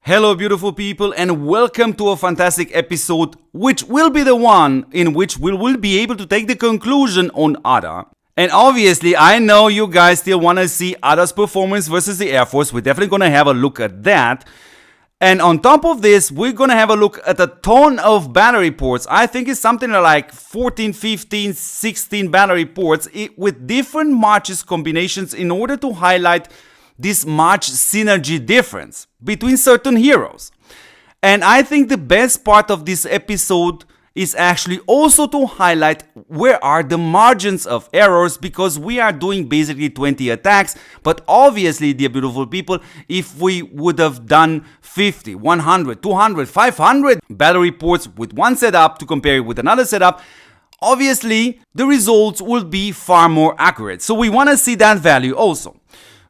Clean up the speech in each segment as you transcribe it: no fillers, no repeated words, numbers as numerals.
Hello beautiful people and welcome to a fantastic episode which will be the one in which we will be able to take the conclusion on Ada. And obviously I know you guys still want to see Ada's performance versus the Air Force. We're definitely going to have a look at that. And on top of this, we're going to have a look at a ton of battery ports. I think it's something like 14, 15, 16 battery ports with different matches combinations in order to highlight this match synergy difference between certain heroes. And I think the best part of this episode is actually also to highlight where are the margins of errors, because we are doing basically 20 attacks, but obviously, dear beautiful people, if we would have done 50, 100, 200, 500 battery ports with one setup to compare it with another setup, obviously the results will be far more accurate. So we want to see that value also.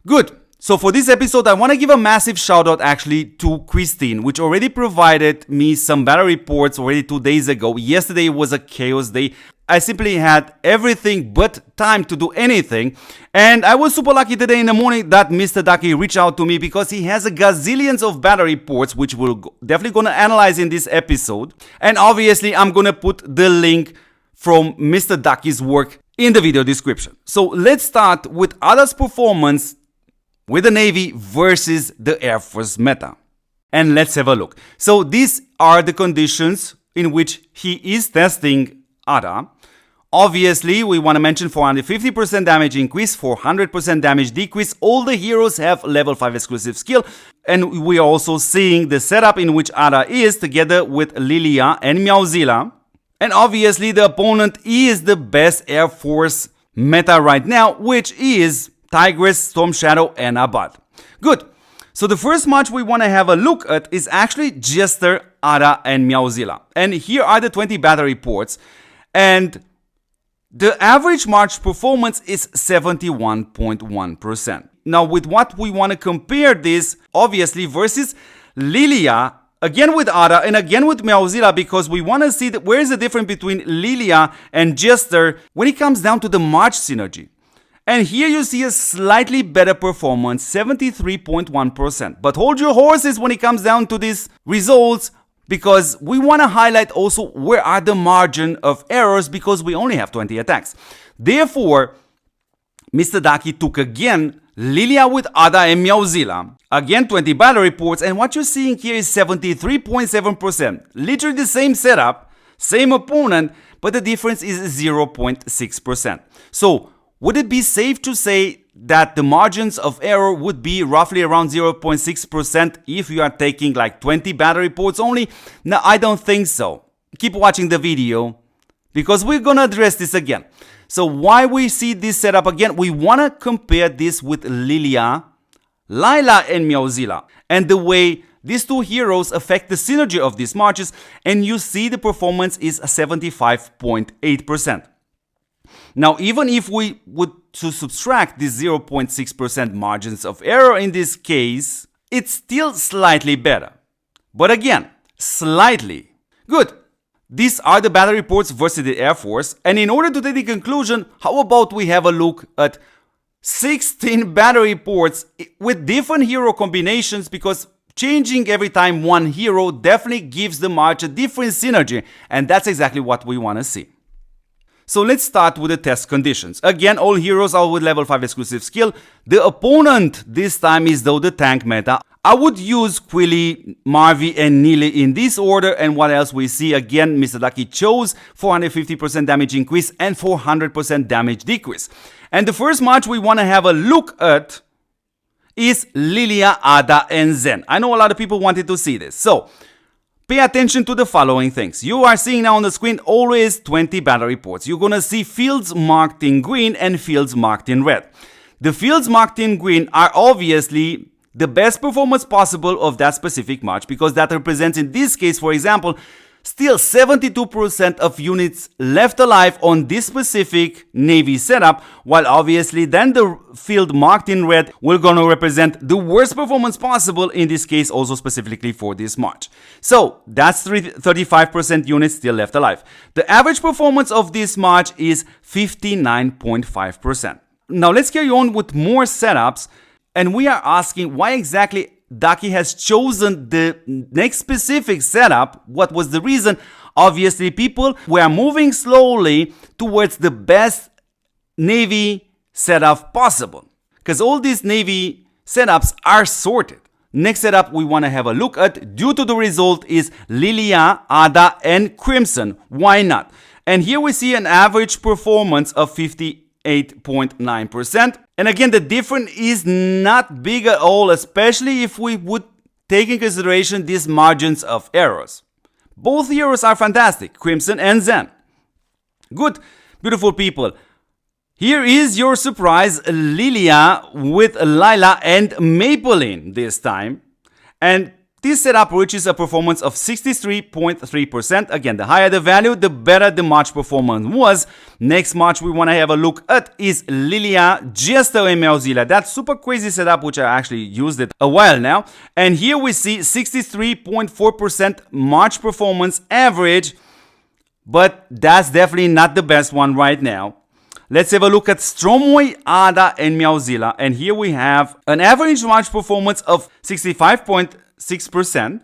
Good. So for this episode, I want to give a massive shout out actually to Christine, which already provided me some battery ports already 2 days ago. Yesterday was a chaos day. I simply had everything but time to do anything. And I was super lucky today in the morning that Mr. Daki reached out to me because he has a gazillions of battery ports, which we're definitely going to analyze in this episode. And obviously, I'm going to put the link from Mr. Daki's work in the video description. So let's start with Ada's performance with the Navy versus the Air Force meta. And let's have a look. So these are the conditions in which he is testing Ada. Obviously, we want to mention 450% damage increase, 400% damage decrease. All the heroes have level 5 exclusive skill. And we are also seeing the setup in which Ada is together with Lilia and Meowzilla. And obviously, the opponent is the best Air Force meta right now, which is Tigress, Storm Shadow, and Abad. Good. So the first match we want to have a look at is actually Jester, Ada, and Meowzilla. And here are the 20 battery ports. And the average match performance is 71.1%. Now with what we want to compare this, obviously, versus Lilia, again with Ada and again with Meowzilla, because we want to see that where is the difference between Lilia and Jester when it comes down to the match synergy. And here you see a slightly better performance, 73.1%. But hold your horses when it comes down to these results, because we want to highlight also where are the margin of errors, because we only have 20 attacks. Therefore, Mr. Daki took again Lilia with Ada and Meowzilla. Again, 20 battery ports, and what you're seeing here is 73.7%. Literally the same setup, same opponent, but the difference is 0.6%. So, would it be safe to say that the margins of error would be roughly around 0.6% if you are taking like 20 battery ports only? No, I don't think so. Keep watching the video because we're gonna address this again. So why we see this setup again? We wanna compare this with Lilia, Lila, and Meowzilla, and the way these two heroes affect the synergy of these matches, and you see the performance is 75.8%. Now, even if we would to subtract these 0.6% margins of error in this case, it's still slightly better. But again, slightly. Good. These are the battery ports versus the Air Force. And in order to take the conclusion, how about we have a look at 16 battery ports with different hero combinations, because changing every time one hero definitely gives the match a different synergy. And that's exactly what we want to see. So let's start with the test conditions. Again, all heroes are with level 5 exclusive skill. The opponent this time is though the tank meta. I would use Quilly, Marvi, and Neely in this order. And what else we see? Again, Mr. Daki chose 450% damage increase and 400% damage decrease. And the first match we want to have a look at is Lilia, Ada, and Zen. I know a lot of people wanted to see this. So pay attention to the following things. You are seeing now on the screen always 20 battery ports. You're going to see fields marked in green and fields marked in red. The fields marked in green are obviously the best performance possible of that specific match, because that represents, in this case, for example, still 72% of units left alive on this specific Navy setup, while obviously then the field marked in red will gonna represent the worst performance possible, in this case also specifically for this match. So that's 35% units still left alive. The average performance of this match is 59.5%. Now let's carry on with more setups, and we are asking why exactly Daki has chosen the next specific setup. What was the reason? Obviously, people were moving slowly towards the best Navy setup possible, because all these Navy setups are sorted. Next setup we want to have a look at, due to the result, is Lilia, Ada and Crimson. Why not? And here we see an average performance of 58.9%. And again, the difference is not big at all, especially if we would take in consideration these margins of errors. Both heroes are fantastic, Crimson and Zen. Good, beautiful people. Here is your surprise, Lilia with Lila and Maybelline this time. And this setup reaches a performance of 63.3%. Again, the higher the value, the better the match performance was. Next match we want to have a look at is Lilia, Jester and Mozilla. That super crazy setup, which I actually used it a while now. And here we see 63.4% match performance average. But that's definitely not the best one right now. Let's have a look at Stromoy, Ada and Mozilla. And here we have an average match performance of 65.6%.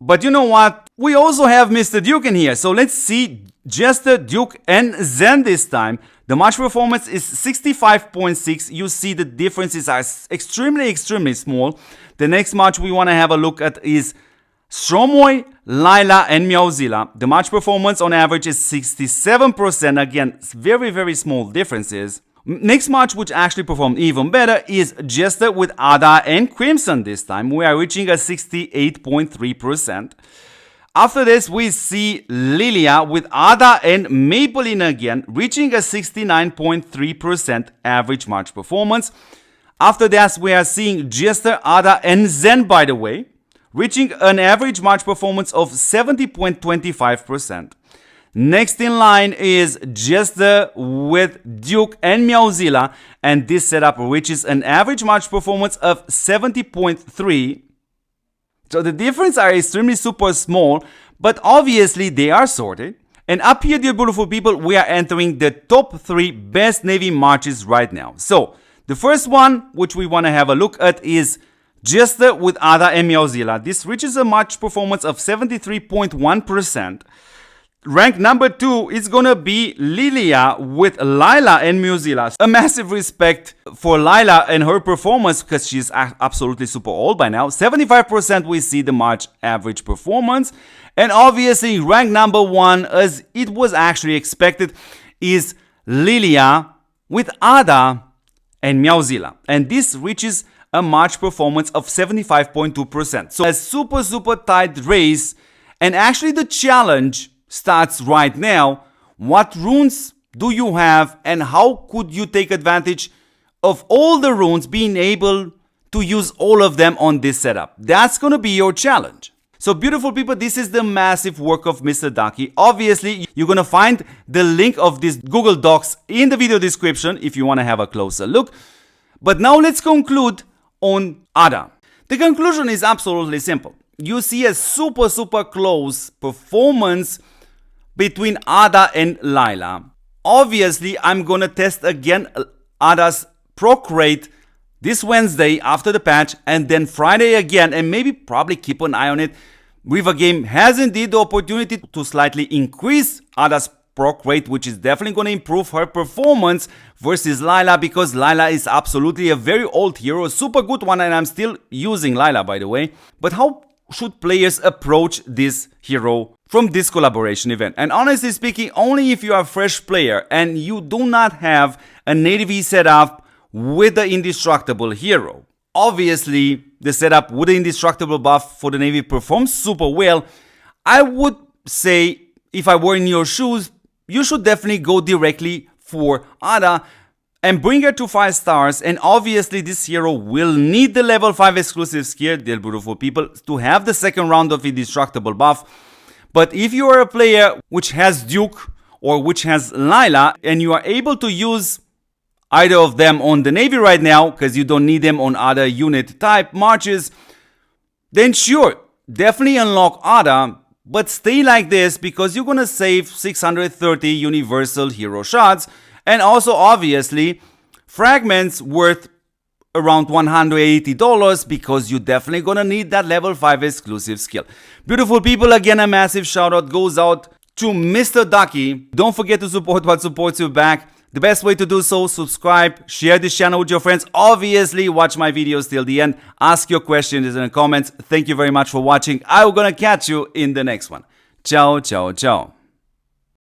But you know what? We also have Mr. Duke in here. So let's see Jester, Duke and Zen this time. The match performance is 65.6. You see the differences are extremely small. The next match we want to have a look at is Stromoy, Lila and Mozilla. The match performance on average is 67%. Again, very small differences. Next match, which actually performed even better, is Jester with Ada and Crimson this time. We are reaching a 68.3%. After this, we see Lilia with Ada and Maybelline again, reaching a 69.3% average match performance. After that, we are seeing Jester, Ada and Zen, by the way, reaching an average match performance of 70.25%. Next in line is Jester with Duke and Mozilla, and this setup reaches an average match performance of 70.3. So the difference are extremely super small, but obviously they are sorted. And up here, dear beautiful people, we are entering the top 3 best Navy matches right now. So the first one, which we want to have a look at, is Jester with Ada and Mozilla. This reaches a match performance of 73.1%. Rank number 2 is gonna be Lilia with Lila and Mozilla. A massive respect for Lila and her performance, because she's absolutely super old by now. 75% we see the match average performance. And obviously rank number 1, as it was actually expected, is Lilia with Ada and Mozilla. And this reaches a match performance of 75.2%. So a super tight race, and actually the challenge starts right now. What runes do you have, and how could you take advantage of all the runes, being able to use all of them on this setup? That's gonna be your challenge. So beautiful people, this is the massive work of Mr. Daki. Obviously, you're gonna find the link of this Google Docs in the video description if you wanna have a closer look. But now let's conclude on Ada. The conclusion is absolutely simple. You see a super close performance between Ada and Lila. Obviously, I'm gonna test again Ada's proc rate this Wednesday after the patch, and then Friday again, and maybe probably keep an eye on it. River Game has indeed the opportunity to slightly increase Ada's proc rate, which is definitely going to improve her performance versus Lila, because Lila is absolutely a very old hero, a super good one, and I'm still using Lila, by the way. But how should players approach this hero from this collaboration event? And honestly speaking, only if you are a fresh player and you do not have a native setup with the indestructible hero. Obviously, the setup with the indestructible buff for the Navy performs super well. I would say, if I were in your shoes, you should definitely go directly for Ada and bring her to 5 stars. And obviously this hero will need the level 5 exclusive skill, dear beautiful people, to have the second round of indestructible buff. But if you are a player which has Duke or which has Lila, and you are able to use either of them on the Navy right now, because you don't need them on other unit type marches, then sure, definitely unlock Ada. But stay like this, because you're gonna save 630 universal hero shots, and also obviously fragments worth around $180 because you're definitely gonna need that level 5 exclusive skill. Beautiful people, again, a massive shout out goes out to Mr. Daki. Don't forget to support what supports you back. The best way to do so, subscribe, share this channel with your friends. Obviously, watch my videos till the end. Ask your questions in the comments. Thank you very much for watching. I'm gonna catch you in the next one. Ciao, ciao, ciao.